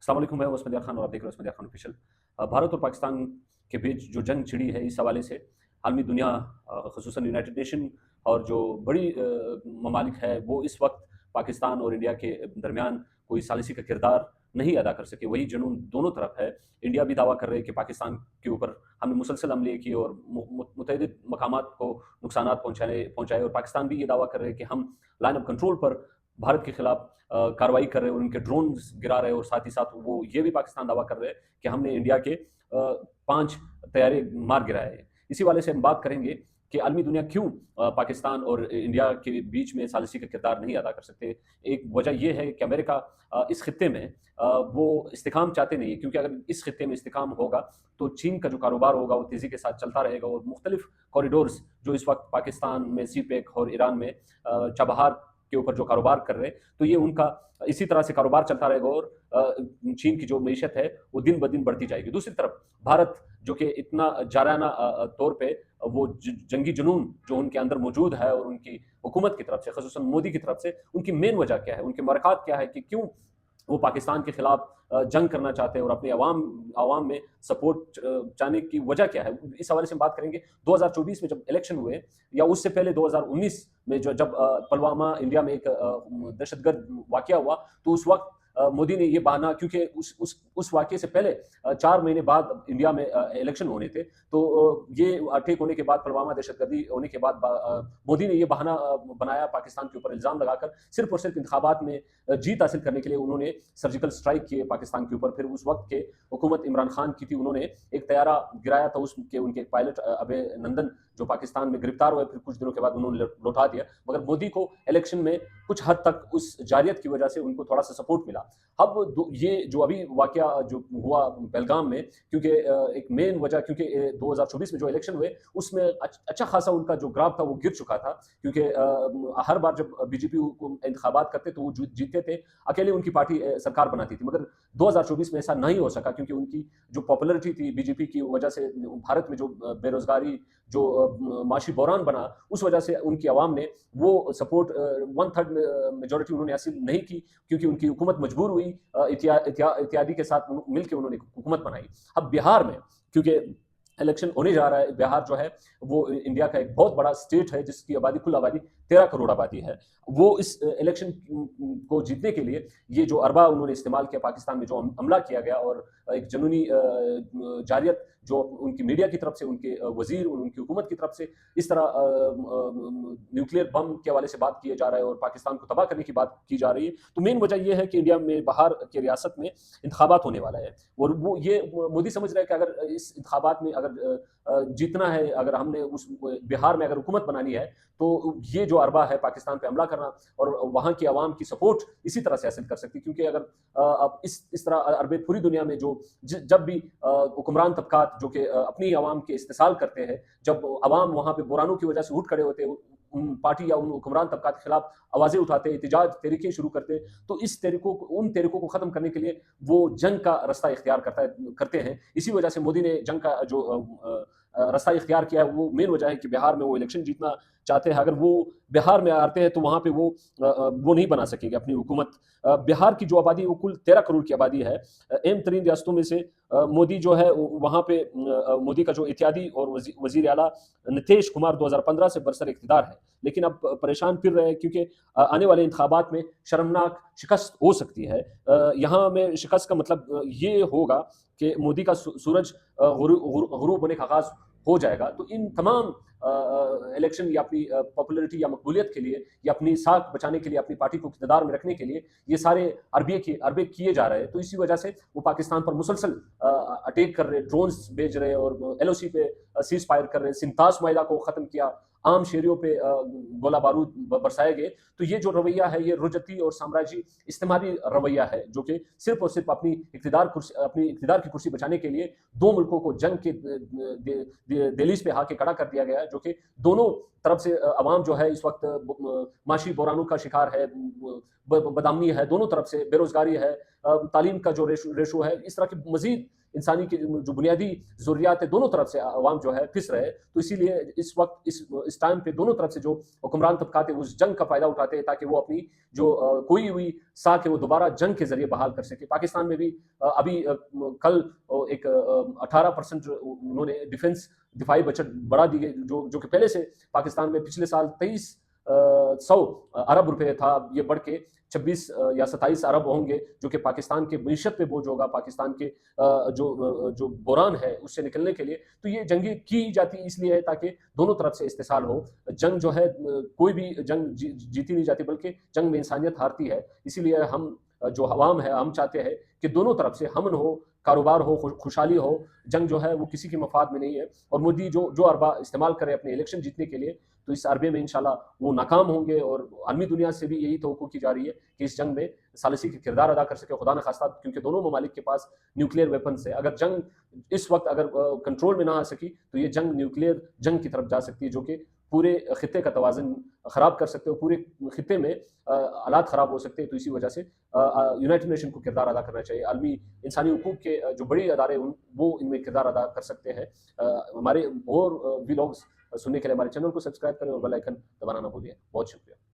السلام علیکم، میں ہوں عصمت خان اور آپ دیکھ رہے ہیں عصمت خان آفیشیل۔ بھارت اور پاکستان کے بیچ جو جنگ چھڑی ہے، اس حوالے سے عالمی دنیا خصوصاً یونائٹڈ نیشن اور جو بڑی ممالک ہے، وہ اس وقت پاکستان اور انڈیا کے درمیان کوئی ثالثی کا کردار نہیں ادا کر سکے۔ وہی جنون دونوں طرف ہے۔ انڈیا بھی دعویٰ کر رہے کہ پاکستان کے اوپر ہم نے مسلسل حملے کیے اور متعدد مقامات کو نقصانات پہنچائے، اور پاکستان بھی یہ دعویٰ کر رہے کہ ہم لائن آف کنٹرول پر بھارت کے خلاف کارروائی کر رہے ہیں اور ان کے ڈرونز گرا رہے ہیں، اور ساتھ ہی ساتھ وہ یہ بھی پاکستان دعویٰ کر رہے ہیں کہ ہم نے انڈیا کے 5 طیارے مار گرائے ہیں۔ اسی والے سے ہم بات کریں گے کہ عالمی دنیا کیوں پاکستان اور انڈیا کے بیچ میں ثالثی کا کردار نہیں ادا کر سکتے۔ ایک وجہ یہ ہے کہ امریکہ اس خطے میں وہ استحکام چاہتے نہیں ہیں، کیونکہ اگر اس خطے میں استحکام ہوگا تو چین کا جو کاروبار ہوگا وہ تیزی کے ساتھ چلتا رہے گا، اور مختلف کوریڈورز جو اس وقت پاکستان میں سی پیک اور ایران میں چابہار کے اوپر جو کاروبار کر رہے ہیں، تو یہ ان کا اسی طرح سے کاروبار چلتا رہے گا، اور چین کی جو معیشت ہے وہ دن بدن بڑھتی جائے گی۔ دوسری طرف بھارت جو کہ اتنا جارحانہ طور پہ وہ جنگی جنون جو ان کے اندر موجود ہے، اور ان کی حکومت کی طرف سے، خصوصاً مودی کی طرف سے، ان کی مین وجہ کیا ہے، ان کے محرکات کیا ہے کہ کیوں وہ پاکستان کے خلاف جنگ کرنا چاہتے ہیں، اور اپنے عوام میں سپورٹ چاہنے کی وجہ کیا ہے، اس حوالے سے ہم بات کریں گے۔ 2024 میں جب الیکشن ہوئے، یا اس سے پہلے 2019 میں جب پلوامہ انڈیا میں ایک دہشت گرد واقعہ ہوا، تو اس وقت مودی نے یہ بہانا، کیونکہ اس واقعے سے پہلے 4 مہینے بعد انڈیا میں الیکشن ہونے تھے، تو یہ اٹیک ہونے کے بعد، پلوامہ دہشت گردی ہونے کے بعد، مودی نے یہ بہانہ بنایا پاکستان کے اوپر الزام لگا کر، صرف اور صرف انتخابات میں جیت حاصل کرنے کے لیے انہوں نے سرجیکل اسٹرائک کیے پاکستان کے اوپر۔ پھر اس وقت کے حکومت عمران خان کی تھی، انہوں نے ایک طیارہ گرایا تھا، اس کے ان کے پائلٹ ابے نندن جو پاکستان میں گرفتار ہوئے، پھر کچھ دنوں کے بعد انہوں نے لوٹا دیا، مگر مودی کو الیکشن میں کچھ حد تک اس جارحیت کی وجہ سے ان کو تھوڑا سا سپورٹ ملا۔ اب یہ جو ابھی واقعہ جو ہوا پہلگام میں، کیونکہ ایک مین وجہ، کیونکہ 2024 میں جو الیکشن ہوئے اس میں اچھا خاصا ان کا جو گراف تھا وہ گر چکا تھا، کیونکہ ہر بار جب بی جے پی انتخابات کرتے تو وہ جیتتے تھے، اکیلے ان کی پارٹی سرکار بناتی تھی، مگر 2024 میں ایسا نہیں ہو سکا، کیونکہ ان کی جو پاپولرٹی تھی بی جے پی کی وجہ سے، بھارت میں جو بے روزگاری، جو معاشی بحران بنا، اس وجہ سے ان کی عوام نے وہ سپورٹ 1/3 میجورٹی انہوں نے حاصل نہیں کی، کیونکہ ان کی حکومت مجبور ہوئی، اتحادی کے ساتھ مل کے انہوں نے حکومت بنائی۔ اب بہار میں کیونکہ الیکشن ہونے جا رہا ہے، بہار جو ہے وہ انڈیا کا ایک بہت بڑا اسٹیٹ ہے، جس کی آبادی، کل آبادی 13 کروڑ آبادی ہے۔ وہ اس الیکشن کو جیتنے کے لیے یہ جو اربا انہوں نے استعمال کیا پاکستان میں، جو حملہ کیا گیا، اور ایک جنونی جارحیت جو ان کی میڈیا کی طرف سے، ان کے وزیر اور ان کی حکومت کی طرف سے اس طرح نیوکلیئر بم کے حوالے سے بات کیے جا رہا ہے، اور پاکستان کو تباہ کرنے کی بات کی جا رہی ہے، تو مین وجہ یہ ہے کہ انڈیا میں بہار کی ریاست میں انتخابات ہونے والا ہے، اور وہ یہ مودی سمجھ رہا ہے کہ اگر اس انتخابات میں اگر جیتنا ہے، اگر ہم نے اس بہار میں اگر حکومت بنانی ہے، تو یہ جو اربا ہے پاکستان پہ حملہ کرنا اور وہاں کی عوام کی سپورٹ اسی طرح سے حاصل کر سکتی، کیونکہ اگر اب اس طرح عربے پوری دنیا میں جو جب بھی حکمران طبقات جو کہ اپنی عوام کے استحصال کرتے ہیں، جب عوام وہاں پہ بحرانوں کی وجہ سے اٹھ کھڑے ہوتے ہیں، ان پارٹی یا ان حکمران طبقات کے خلاف آوازیں اٹھاتے، احتجاج تحریکیں شروع کرتے، تو ان تحریکوں کو ختم کرنے کے لیے وہ جنگ کا رستہ اختیار کرتے ہیں۔ اسی وجہ سے مودی نے جنگ کا جو رستہ اختیار کیا ہے، وہ مین وجہ ہے کہ بہار میں وہ الیکشن جیتنا چاہتے ہیں۔ اگر وہ بہار میں آتے ہیں تو وہاں پہ وہ نہیں بنا سکیں گے اپنی حکومت۔ بہار کی جو آبادی وہ کل 13 کروڑ کی آبادی ہے، اہم ترین ریاستوں میں سے مودی جو ہے وہاں پہ مودی کا جو اتحادی اور وزیر اعلیٰ نتیش کمار 2015 سے برسر اقتدار ہے، لیکن اب پریشان پھر رہے ہیں، کیونکہ آنے والے انتخابات میں شرمناک شکست ہو سکتی ہے۔ یہاں میں شکست کا مطلب یہ ہوگا کہ مودی کا سورج غروب ہونے کا آغاز ہو جائے گا، تو ان تمام الیکشن یا اپنی پاپولرٹی یا مقبولیت کے لیے، یا اپنی ساکھ بچانے کے لیے، اپنی پارٹی کو اقتدار میں رکھنے کے لیے یہ سارے عربے کیے جا رہے ہیں، تو اسی وجہ سے وہ پاکستان پر مسلسل اٹیک کر رہے، ڈرونز بھیج رہے، اور ایل او سی پہ سیز فائر کر رہے، سنتاس معاہدہ کو ختم کیا، عام شہریوں پہ گولہ بارود برسائے گئے۔ تو یہ جو رویہ ہے یہ رجتی اور سامراجی استعماری رویہ ہے، جو کہ صرف اور صرف اپنی اقتدار کی کرسی بچانے کے لیے 2 ملکوں کو جنگ کے دہلیز پہ کے کھڑا کر دیا گیا ہے، جو کہ دونوں طرف سے عوام جو ہے اس وقت معاشی بحرانوں کا شکار ہے، بدامنی ہے، دونوں طرف سے بے روزگاری ہے، تعلیم کا جو ریشو ہے، اس طرح کی مزید انسانی کی جو بنیادی ضروریات ہے دونوں طرف سے عوام جو ہے پھس رہے. تو اسی لیے اس وقت اس ٹائم پہ دونوں طرف سے جو حکمران طبقات اس جنگ کا فائدہ اٹھاتے ہیں تاکہ وہ اپنی جو کوئی ہوئی ساکھ ہے وہ دوبارہ جنگ کے ذریعے بحال کر سکے. پاکستان میں بھی ابھی کل ایک 18% انہوں نے دفاعی بجٹ بڑھا دی ہے, جو کہ پہلے سے پاکستان میں پچھلے سال 2300 ارب روپے تھا, یہ بڑھ کے 26 یا 27 ارب ہوں گے, جو کہ پاکستان کے معیشت پہ بوجھ ہوگا, پاکستان کے جو بحران ہے اس سے نکلنے کے لیے. تو یہ جنگیں کی جاتی اس لیے ہے تاکہ دونوں طرف سے استحصال ہو. جنگ جو ہے کوئی بھی جنگ جیتی نہیں جاتی بلکہ جنگ میں انسانیت ہارتی ہے. اسی لیے ہم جو عوام ہے ہم چاہتے ہیں کہ دونوں طرف سے امن ہو, کاروبار ہو, خوشحالی ہو. جنگ جو ہے وہ کسی کے مفاد میں نہیں ہے, اور مودی جو اربا استعمال کرے اپنے الیکشن جیتنے کے لیے تو اس اربے میں انشاءاللہ وہ ناکام ہوں گے. اور عالمی دنیا سے بھی یہی توقع کی جا رہی ہے کہ اس جنگ میں ثالثی کا کردار ادا کر سکے, خدا نخواستہ, کیونکہ دونوں ممالک کے پاس نیوکلیئر ویپنس ہے. اگر جنگ اس وقت اگر کنٹرول میں نہ آ سکی تو یہ جنگ نیوکلیئر جنگ کی طرف جا سکتی ہے, جو کہ پورے خطے کا توازن خراب کر سکتے ہو, پورے خطے میں حالات خراب ہو سکتے ہیں. تو اسی وجہ سے یونائٹڈ نیشن کو کردار ادا کرنا چاہیے. عالمی انسانی حقوق کے جو بڑے ادارے وہ ان میں کردار ادا کر سکتے ہیں. ہمارے اور ویلاگس سننے کے لیے ہمارے چینل کو سبسکرائب کریں اور بیل آئیکن دبانا نہ بھولیں. بہت شکریہ.